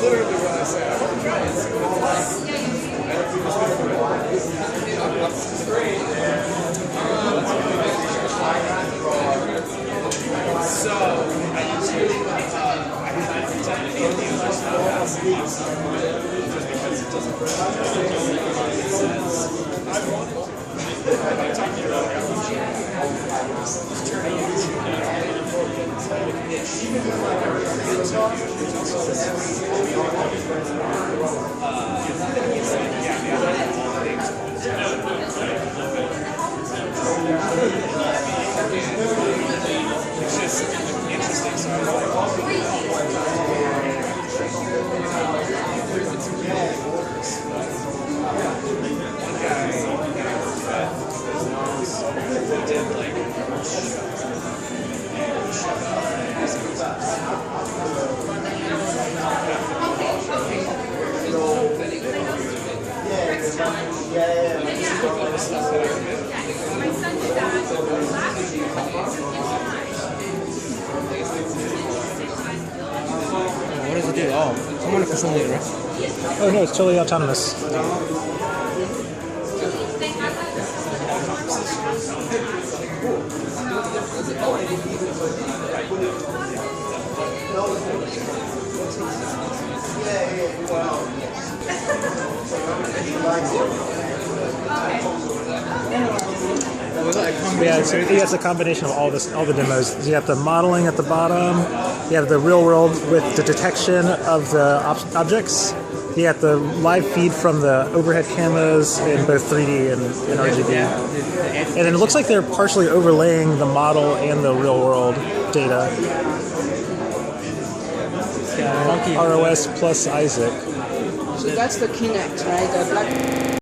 literally what I said. I want to try it. See what it's like. Great. So, I used to, I haven't done any of the other stuff just because it doesn't it says, I want it. I'm talking about turning into it's just interesting. So What does it do? Oh, someone to control it, right? Oh no, it's totally autonomous. Yeah, it's a combination of all the demos. You have the modeling at the bottom. You have the real world with the detection of the objects. You have the live feed from the overhead cameras in both 3D and RGB. And then it looks like they're partially overlaying the model and the real world data. ROS plus Isaac. So that's the Kinect, right? The black